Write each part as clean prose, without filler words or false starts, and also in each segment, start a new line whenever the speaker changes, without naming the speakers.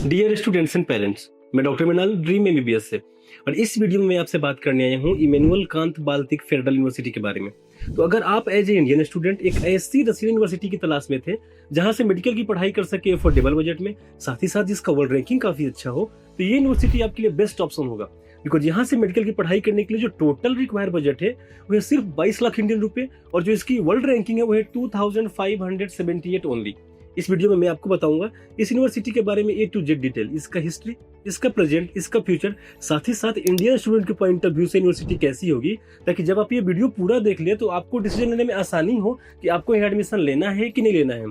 Dear students and parents, मैं doctor Mrinal dream MBBS से और इस वीडियो में मैं आपसे बात करने आया हूँ Immanuel Kant Baltic federal university के बारे में। तो अगर आप एज ए इंडियन स्टूडेंट एक ऐसी रशियन यूनिवर्सिटी की तलाश में थे जहां से मेडिकल की पढ़ाई कर सके अफोर्डेबल बजट में, साथ ही साथ जिसका वर्ल्ड रैंकिंग काफी अच्छा हो, तो ये यूनिवर्सिटी आपके लिए बेस्ट ऑप्शन होगा। बिकॉज यहाँ से मेडिकल की पढ़ाई करने के लिए जो टोटल रिक्वायर बजट है वह सिर्फ 22 लाख इंडियन रुपए और जो इसकी वर्ल्ड रैंकिंग है वह 2578 ओनली। इस वीडियो में मैं आपको बताऊंगा इस यूनिवर्सिटी के बारे में A to Z डिटेल, इसका हिस्ट्री, इसका प्रेजेंट, इसका फ्यूचर, साथ ही साथ इंडियन स्टूडेंट के पॉइंट ऑफ व्यू से यूनिवर्सिटी कैसी होगी, ताकि जब आप ये वीडियो पूरा देख ले तो आपको डिसीजन लेने में आसानी हो कि आपको यहाँ एडमिशन लेना है कि नहीं लेना है,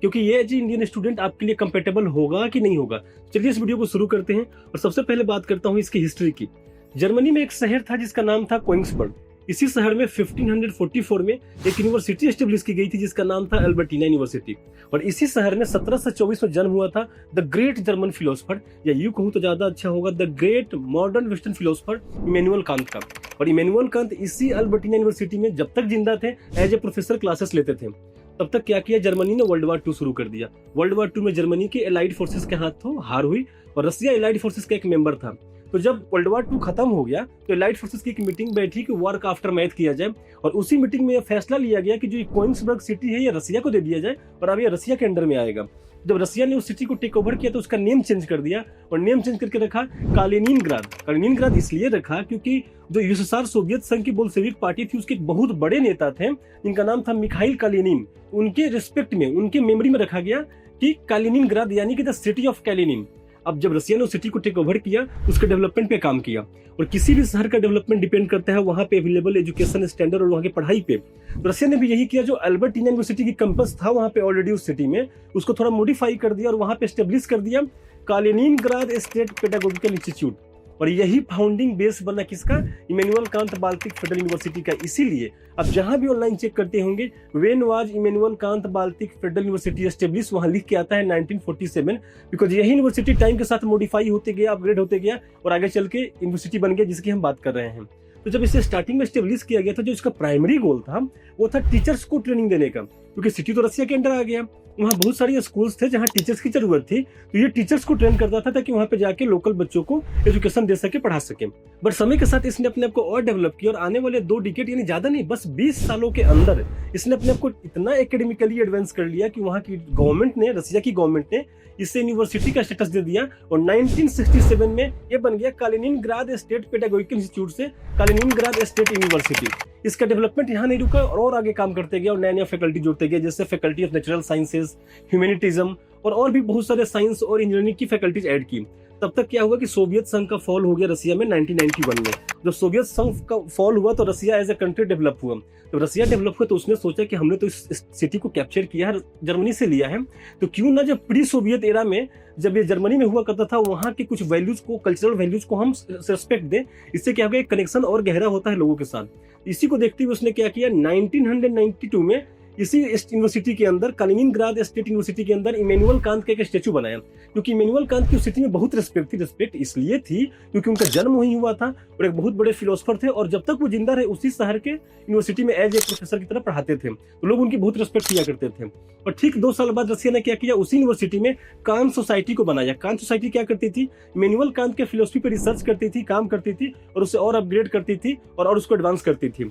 क्योंकि ये जी इंडियन स्टूडेंट आपके लिए कंपेटेबल होगा कि नहीं होगा। चलिए इस वीडियो को शुरू करते हैं और सबसे पहले बात करता हूँ इसकी हिस्ट्री की। जर्मनी में एक शहर था जिसका नाम था कोइंग्सबर्ग। इसी शहर में 1544 में एक यूनिवर्सिटी एस्टेब्लिश की गई थी जिसका नाम था अल्बर्टीना यूनिवर्सिटी, और इसी शहर में 1724 में जन्म हुआ था द ग्रेट जर्मन फिलोसफर, या यूं कहूं तो ज्यादा अच्छा होगा the great modern western philosopher Immanuel Kant का। और इमैनुअल कांत इसी अल्बर्टीना यूनिवर्सिटी में जब तक जिंदा थे एज ए प्रोफेसर क्लासेस लेते थे। तब तक क्या किया, जर्मनी ने वर्ल्ड वार 2 शुरू कर दिया। वर्ल्ड वार 2 में जर्मनी के एलाइड फोर्सेस के हाथों हार हुई और रसिया एलाइड फोर्सेस का एक मेंबर था। तो जब वर्ल्ड वार 2 खत्म हो गया तो एलाइड फोर्सेस की एक मीटिंग बैठी कि वार का आफ्टर मैथ किया जाए, और उसी मीटिंग में यह फैसला लिया गया कि जो ये कोइंग्सबर्ग सिटी है ये रसिया को दे दिया जाए और अब ये रसिया के अंडर में आएगा। जब रसिया ने उस सिटी को टेक ओवर किया तो उसका नेम चेंज कर दिया और नेम चेंज करके रखा कालिनिनग्राद। कालिनिनग्राद इसलिए रखा क्योंकि जो यूएसएसआर सोवियत संघ की बोल्शेविक पार्टी थी उसके एक बहुत बड़े नेता थे जिनका नाम था मिखाइल कालिनिन। उनके रिस्पेक्ट में, उनके मेमोरी में रखा गया कि कालिनिनग्राद यानी कि द सिटी ऑफ कैलिनिन। अब जब रसिया ने उस सिटी को टेक ओवर किया उसके डेवलपमेंट पे काम किया, और किसी भी शहर का डेवलपमेंट डिपेंड करता है वहां पे अवेलेबल एजुकेशन स्टैंडर्ड और वहां की पढ़ाई पे। तो रसिया ने भी यही किया, जो अल्बर्टीना यूनिवर्सिटी की कैंपस था वहां पे ऑलरेडी उस सिटी में, उसको थोड़ा मॉडिफाई कर दिया और वहां पे एस्टेब्लिश कर दिया कालिनिनग्राद स्टेट पेडागोजिकल इंस्टीट्यूट। और यही फाउंडिंग बेस बना किसका, Immanuel Kant Baltic federal university का। इसीलिए अब जहां भी ऑनलाइन चेक करते होंगे when was Immanuel Kant Baltic federal university establish, वहां लिख के आता है 1947, बिकॉज यही यूनिवर्सिटी टाइम के साथ मॉडिफाई होते गया, अपग्रेड होते गया और आगे चल के यूनिवर्सिटी बन गया जिसकी हम बात कर रहे हैं। तो जब इसे स्टार्टिंग में एस्टेब्लिश किया गया था, जो इसका प्राइमरी गोल था वो था टीचर्स को ट्रेनिंग देने का, क्योंकि सिटी तो रसिया के अंडर आ गया, वहाँ बहुत सारी स्कूल्स थे जहाँ टीचर्स की जरूरत थी, तो ये टीचर्स को ट्रेन करता था ताकि वहाँ पे जाके लोकल बच्चों को एजुकेशन दे सके, पढ़ा सके। बट समय के साथ इसने अपने आप को और डेवलप किया और आने वाले 2 डिकेड यानी ज्यादा नहीं, बस 20 सालों के अंदर इसने अपने आप को इतना एकेडमिकली एडवांस कर लिया कि वहाँ की गवर्नमेंट ने, रसिया की गवर्नमेंट ने इसे यूनिवर्सिटी का स्टेटस दे दिया और 1967 में ये बन गया कालिनिनग्राद स्टेट पेडागोजिकल इंस्टीट्यूट से कालिनिनग्राद स्टेट यूनिवर्सिटी। इसका डेवलपमेंट यहाँ नहीं रुका और आगे काम करते गया और नया नया फैकल्टी जुड़ते गए, जैसे फैकल्टी ऑफ नेचुरल साइंसेज, ह्यूमैनिटिज्म और भी बहुत सारे साइंस और इंजीनियरिंग की फैकल्टीज ऐड की। तब तक क्या हुआ कि सोवियत संघ का फॉल हो गया रसिया में 1991 में। जब सोवियत संघ का फॉल हुआ तो रसिया एज ए कंट्री डेवलप हुआ। तो रसिया डेवलप हुआ तो उसने सोचा कि हमने तो इस सिटी को कैप्चर किया है, जर्मनी से लिया है, तो क्यों ना जब प्री सोवियत एरा में जब ये जर्मनी में हुआ करता था वहाँ के कुछ वैल्यूज को, कल्चरल वैल्यूज को हम रिस्पेक्ट दें, इससे क्या होगा एक कनेक्शन और गहरा होता है लोगों के साथ। इसी को देखते हुए उसने क्या किया, 1992 में इसी यूनिवर्सिटी के अंदर कालिनिनग्राद स्टेट यूनिवर्सिटी के अंदर इमैनुअल कांत का एक स्टैचू बनाया, क्योंकि इमैनुअल कांत की उस सिटी में बहुत रिस्पेक्ट थी। रिस्पेक्ट इसलिए थी क्योंकि उनका जन्म वहीं हुआ था और एक बहुत बड़े फिलोसफर थे, और जब तक वो जिंदा रहे उसी शहर के यूनिवर्सिटी में एज ए प्रोफेसर की तरह पढ़ाते थे, तो लोग उनकी बहुत रिस्पेक्ट किया करते थे। और ठीक 2 साल बाद रसिया ने क्या किया, उसी यूनिवर्सिटी में कांत सोसाइटी को बनाया। कांत सोसाइटी क्या करती थी, इमैनुअल कांत के फिलोसफी पर रिसर्च करती थी, काम करती थी और उसे और अपग्रेड करती थी और उसको एडवांस करती थी।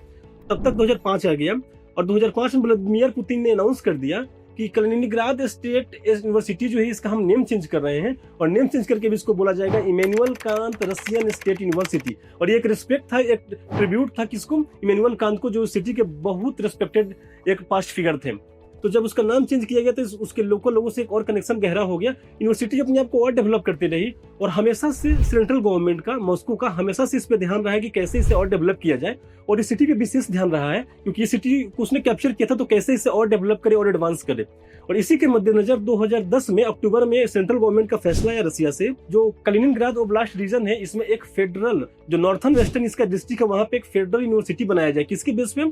तब तक 2005 आ गया और 2005 में व्लादिमीर पुतिन ने अनाउंस कर दिया कि कालिनिनग्राद स्टेट यूनिवर्सिटी जो है इसका हम नेम चेंज कर रहे हैं, और नेम चेंज करके भी इसको बोला जाएगा Immanuel Kant Russian state university. और ये एक रिस्पेक्ट था, एक ट्रिब्यूट था किसको, इमैनुअल कांत को, जो सिटी के बहुत रिस्पेक्टेड एक पास्ट फिगर थे। तो जब उसका नाम चेंज किया गया तो उसके लोकल लोगों से एक और कनेक्शन गहरा हो गया। यूनिवर्सिटी अपने आप को और डेवलप करती रही और हमेशा से सेंट्रल गवर्नमेंट का, मॉस्को का हमेशा से इस पे ध्यान रहा है कि कैसे इसे और डेवलप किया जाए, और इस सिटी पे विशेष ध्यान रहा है क्योंकि ये सिटी को उसने कैप्चर किया था, तो कैसे इसे और डेवलप करे और एडवांस करे। और इसी के मद्देनजर 2010 में अक्टूबर में सेंट्रल गवर्नमेंट का फैसला आया रसिया से, जो कालिनिनग्राद ओब्लास्ट रीजन है इसमें एक फेडरल, जो नॉर्थन वेस्टर्न इसका डिस्ट्रिक्ट है, वहां पे एक फेडरल यूनिवर्सिटी बनाया जाए। किसके बेस पे,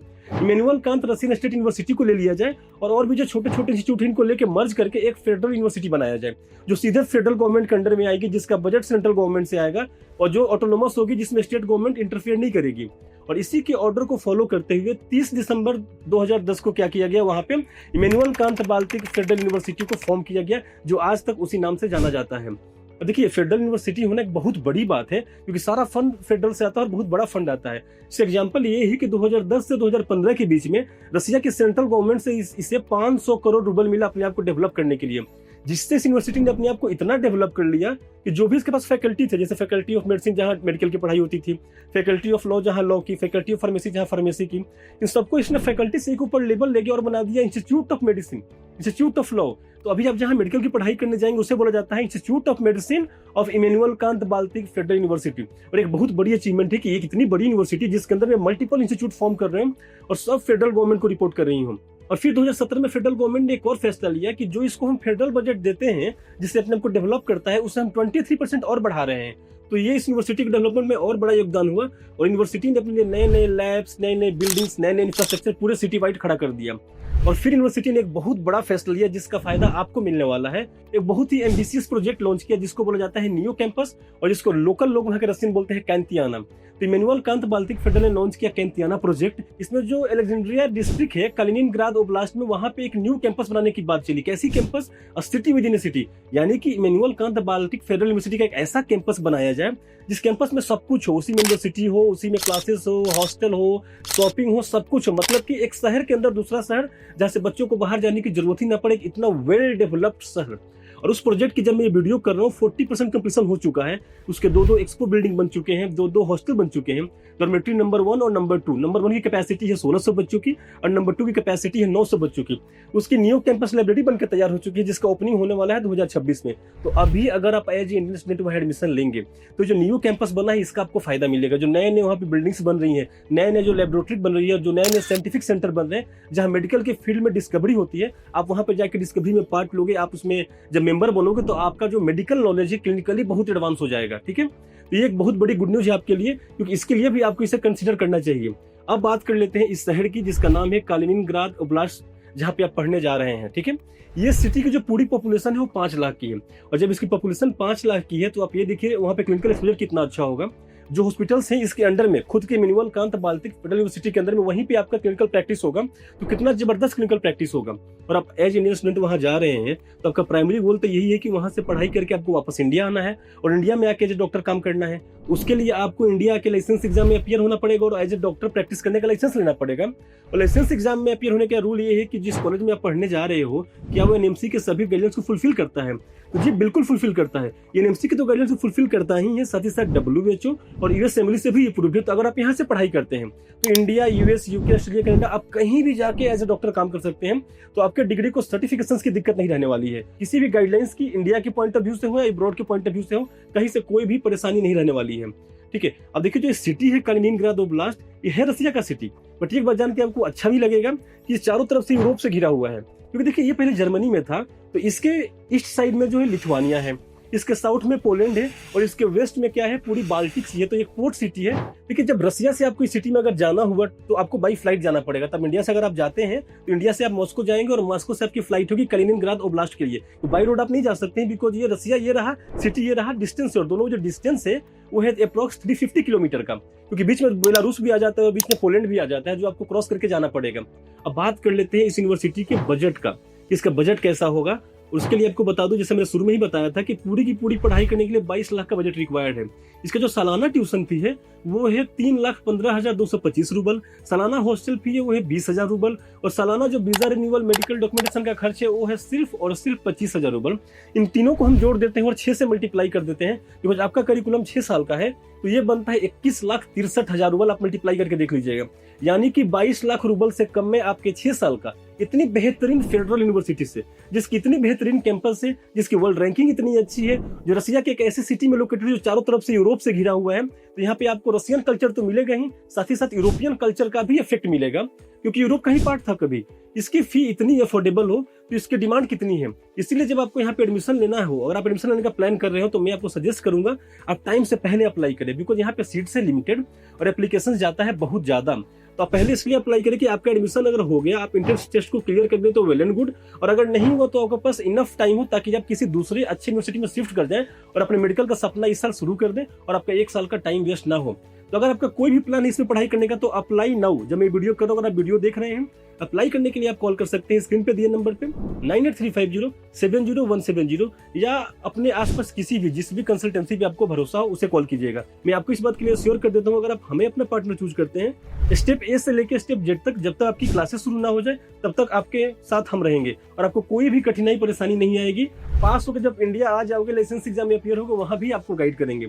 Immanuel Kant Russian state university को ले लिया जाए और भी जो छोटे छोटे इंस्टीट्यूट इनको लेके मर्ज करके एक फेडरल यूनिवर्सिटी बनाया जाए, जो सीधे फेडरल गवर्नमेंट के अंडर में आएगी, जिसका बजट सेंट्रल गवर्नमेंट से आएगा और जो ऑटोनोमस होगी, जिसमें स्टेट गवर्नमेंट इंटरफेयर नहीं करेगी। और इसी के ऑर्डर को फॉलो करते हुए 30 दिसंबर 2010 को क्या किया गया, वहां पे Immanuel Kant Baltic federal university को फॉर्म किया गया, जो आज तक उसी नाम से जाना जाता है। और देखिए फेडरल यूनिवर्सिटी होना एक बहुत बड़ी बात है, क्योंकि सारा फंड फेडरल से आता है और बहुत बड़ा फंड आता है। इसका एग्जांपल ये है कि 2010 से 2015 के बीच में रसिया की सेंट्रल गवर्नमेंट से इसे 500 करोड़ रुपए मिला अपने आप को डेवलप करने के लिए, जिससे इस यूनिवर्सिटी ने अपने आप को इतना डेवलप कर लिया कि जो भी इसके पास फैकल्टी थे, जैसे फैकल्टी ऑफ मेडिसिन जहाँ मेडिकल की पढ़ाई होती थी, फैकल्टी ऑफ लॉ जहाँ लॉ की, फैकल्टी ऑफ फार्मेसी जहाँ फार्मेसी की, इन सबको इसने फैकल्टी से एक ऊपर लेवल ले गया और बना दिया institute of medicine, institute of law. तो अभी आप जहाँ मेडिकल की पढ़ाई करने जाएंगे उसे बोला जाता है institute of medicine of Immanuel Kant Baltic federal university. और एक बहुत बड़ी अचीवमेंट है कि एक इतनी बड़ी यूनिवर्सिटी जिसके अंदर में मल्टीपल इंस्टीट्यूट फॉर्म कर रहे हैं और सब फेडरल गवर्नमेंट को रिपोर्ट कर रही हूँ। और फिर 2017 में फेडरल गवर्नमेंट ने एक और फैसला लिया कि जो इसको हम फेडरल बजट देते हैं जिससे अपने आप को डेवलप करता है, उसे हम 23% और बढ़ा रहे हैं। तो ये इस यूनिवर्सिटी के डेवलपमेंट में और बड़ा योगदान हुआ और यूनिवर्सिटी ने अपने लिए नए नए लैब्स, नए नए बिल्डिंग्स, नए नए इंफ्रास्ट्रक्चर पूरे सिटी वाइड खड़ा कर दिया। और फिर यूनिवर्सिटी ने एक बहुत बड़ा फैसला लिया जिसका फायदा आपको मिलने वाला है। एक बहुत ही एम्बिशियस प्रोजेक्ट लॉन्च किया जिसको बोला जाता है न्यू कैंपस, और जिसको लोकल लोग वहाँ के रसियन बोलते हैं कैंतियाना। तो इमैनुअल कांत बाल्टिक फेडरल ने लॉन्च किया कैंतियाना प्रोजेक्ट। इसमें जो अलेक्जेंड्रिया डिस्ट्रिक्ट है कालिनिनग्राद ओब्लास्ट में, वहाँ पे एक न्यू कैंपस बनाने की बात चली। कैसी campus? A city with in A city, यानी कि Immanuel Kant Baltic federal university का एक ऐसा कैंपस बनाया जाए जिस कैंपस में सब कुछ हो, उसी में यूनिवर्सिटी हो, उसी में क्लासेस हो, हॉस्टल हो, शॉपिंग हो, सब कुछ हो। मतलब कि एक शहर के अंदर दूसरा शहर जहाँ से बच्चों को बाहर जाने की जरूरत ही ना पड़े, इतना वेल डेवलप्ड शहर। और उस प्रोजेक्ट की जब मैं ये वीडियो कर रहा हूँ 40% कंप्लीशन हो चुका है। उसके दो एक्सपो बिल्डिंग बन चुके हैं, दो हॉस्टल बन चुके हैं। डॉर्मेट्री नंबर 1 और नंबर 2। नंबर 1 की कैपेसिटी है 1600 बच्चों की और नंबर 2 की कैपेसिटी है 900 बच्चों की। उसकी न्यू कैंपस लाइब्रेरी बनकर तैयार हो चुकी है जिसका ओपनिंग होने वाला है 2026 में। तो अभी अगर आप एज ए इंडियन स्टूडेंट वहाँ एडमिशन लेंगे तो जो न्यू कैंपस बना है इसका आपको फायदा मिलेगा। जो नए नए वहाँ पे बिल्डिंग्स बन रही हैं, नए नए जो लेबोरेटरी बन रही है, जो नए नए साइंटिफिक सेंटर बन रहे हैं जहाँ मेडिकल के फील्ड में डिस्कवरी होती है, आप वहाँ पर जाकर डिस्कवरी में पार्ट लोगे। आप उसमें जब मेंबर बनोगे तो आपका जो मेडिकल नॉलेज है क्लिनिकली बहुत एडवांस हो जाएगा। ठीक है, तो ये एक बहुत बड़ी गुड न्यूज है आपके लिए, क्योंकि इसके लिए भी आपको इसे कंसीडर करना चाहिए। अब बात कर लेते हैं इस शहर की जिसका नाम है कालिनिनग्राद ओब्लास्ट, जहाँ पे आप पढ़ने जा रहे हैं। ठीक है, ये सिटी की जो पूरी पॉपुलेशन है वो 5 लाख की है। और जब इसकी पॉपुलेशन 5 लाख की है तो आप ये देखिए वहाँ पे क्लिनिकल एक्सपोजर कितना अच्छा होगा। जो हॉस्पिटल्स हैं इसके अंडर में, खुद के Immanuel Kant Baltic federal university के अंदर में, वहीं पे आपका क्लिनिकल प्रैक्टिस होगा। तो कितना जबरदस्त क्लिनिकल प्रैक्टिस होगा। और आप एज इंडियन स्टूडेंट वहाँ जा रहे हैं तो आपका प्राइमरी गोल तो यही है कि वहाँ से पढ़ाई करके आपको वापस इंडिया आना है और इंडिया में आके एज ए डॉक्टर काम करना है। उसके लिए आपको इंडिया के लाइसेंस एग्जाम में अपीयर होना पड़ेगा और एज ए डॉक्टर प्रैक्टिस करने का लाइसेंस लेना पड़ेगा। और लाइसेंस एग्जाम में अपीयर होने का रूल ये है कि जिस कॉलेज में आप पढ़ने जा रहे हो क्या वो एनएमसी के सभी गाइडलाइंस को फुलफिल करता है। तो जी बिल्कुल फुलफिल करता है। ये एनएमसी के तो गाइडलाइंस को फुलफिल करता ही है, साथ ही साथ WHO और यूएस असेंबली से भी अप्रूव्ड है। तो अगर आप यहाँ से पढ़ाई करते हैं तो India, US, UK, Australia, Canada, आप कहीं भी जाके एज ए डॉक्टर काम कर सकते हैं। तो आपके डिग्री को सर्टिफिकेशन की दिक्कत नहीं रहने वाली है। किसी भी गाइडलाइंस की इंडिया के पॉइंट ऑफ व्यू से हो या अब्रॉड के पॉइंट ऑफ व्यू से हो, कहीं से कोई भी परेशानी नहीं रहने वाली है। ठीक है, अब देखिए जो सिटी है कालिनिनग्राद ओब्लास्ट, ये है रसिया का सिटी। बट एक बात जान के आपको अच्छा भी लगेगा कि चारों तरफ से यूरोप से घिरा हुआ है। क्योंकि देखिए ये पहले जर्मनी में था, तो इसके ईस्ट साइड में जो है लिथुआनिया है, इसके साउथ में पोलैंड है और इसके वेस्ट में क्या है, पूरी बाल्टिक सी है। तो एक पोर्ट सिटी है। लेकिन जब रसिया से आपको इस सिटी में अगर जाना हुआ तो आपको बाई फ्लाइट जाना पड़ेगा। तब इंडिया से अगर आप जाते हैं तो इंडिया से आप मॉस्को जाएंगे और मॉस्को से आपकी फ्लाइट होगी कालिनिनग्राद ओब्लास्ट के लिए। तो बाई रोड आप नहीं जा सकते हैं, बिकॉज ये रसिया ये रहा सिटी, ये रहा डिस्टेंस, और दोनों जो डिस्टेंस है वो है अप्रॉक्स 350 किलोमीटर का, क्योंकि बीच में बेलारूस भी आ जाता है और बीच में पोलैंड भी आ जाता है जो आपको क्रॉस करके जाना पड़ेगा। अब बात कर लेते हैं इस यूनिवर्सिटी के बजट का, इसका बजट कैसा होगा। उसके लिए आपको बता दूं, जैसे मैंने शुरू में ही बताया था कि पूरी की पूरी पढ़ाई करने के लिए 22 लाख का बजट रिक्वायर्ड है। इसका जो सालाना ट्यूशन फी है वो है 3,15,225 रूबल। सालाना हॉस्टल फी है वो है 20,000 रूबल। और सालाना जो वीजा रिन्यूअल, मेडिकल डॉक्यूमेंटेशन का खर्च है वो है सिर्फ और सिर्फ 25,000 रूबल। इन तीनों को हम जोड़ देते हैं और 6 से मल्टीप्लाई कर देते हैं, बिकॉज आपका करिकुलम 6 साल का है। तो ये बनता है 21,63,000 रूबल। आप मल्टीप्लाई करके देख लीजिएगा, यानी कि 22 लाख रूबल से कम में आपके 6 साल का इतनी बेहतरीन फेडरल यूनिवर्सिटी से, जिसकी इतनी बेहतरीन कैंपस है, जिसकी वर्ल्ड रैंकिंग इतनी अच्छी है, जो रसिया के एक ऐसी सिटी में लोकेटेड है जो चारों तरफ से यूरोप से घिरा हुआ है। तो यहाँ पे आपको रसियन कल्चर तो मिलेगा ही, साथ ही साथ यूरोपियन कल्चर का भी इफेक्ट मिलेगा, क्योंकि यूरोप का ही पार्ट था कभी। इसकी फी इतनी अफोर्डेबल हो तो इसकी डिमांड कितनी है। इसीलिए जब आपको यहाँ पे एडमिशन लेना हो, अगर आप एडमिशन लेने का प्लान कर रहे हो, तो मैं आपको सजेस्ट करूंगा आप टाइम से पहले अप्लाई करें, बिकॉज यहाँ पे सीट्स है लिमिटेड और एप्लीकेशन जाता है बहुत ज्यादा। तो आप पहले इसलिए अप्लाई करें कि आपका एडमिशन अगर हो गया, आप एंट्रेंस टेस्ट को क्लियर कर दें तो वेल एंड गुड, और अगर नहीं हुआ तो आपके पास इनफ टाइम हो ताकि आप किसी दूसरे अच्छी यूनिवर्सिटी में शिफ्ट कर जाएं और अपने मेडिकल का सपना इस साल शुरू कर दें और आपका 1 साल का टाइम वेस्ट ना हो। तो अगर आपका कोई भी प्लान है इसमें पढ़ाई करने का तो अप्लाई नाउ। जब मैं वीडियो कर रहा हूँ, अगर आप वीडियो देख रहे हैं, अप्लाई करने के लिए आप कॉल कर सकते हैं स्क्रीन पे दिए नंबर पे 9835070170, या अपने आसपास किसी भी जिस भी कंसल्टेंसी पे आपको भरोसा हो उसे कॉल कीजिएगा। मैं आपको इस बात के लिए श्योर कर देता हूँ, अगर आप हमें अपना पार्टनर चूज करते हैं, स्टेप ए से लेकर स्टेप जेड तक, जब तक आपकी क्लासेस शुरू ना हो जाए तब तक आपके साथ हम रहेंगे और आपको कोई भी कठिनाई परेशानी नहीं आएगी। पास होकर जब इंडिया आ जाओगे, लाइसेंस एग्जाम में अपीयर होगा, वहां भी आपको गाइड करेंगे।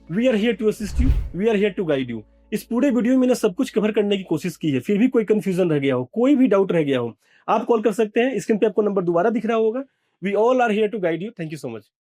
We are here to assist you, we are here to guide you. इस पूरे वीडियो में मैंने सब कुछ कवर करने की कोशिश की है, फिर भी कोई कंफ्यूजन रह गया हो, कोई भी डाउट रह गया हो, आप कॉल कर सकते हैं। स्क्रीन पे आपको नंबर दोबारा दिख रहा होगा। We all are here to guide you. Thank you so much.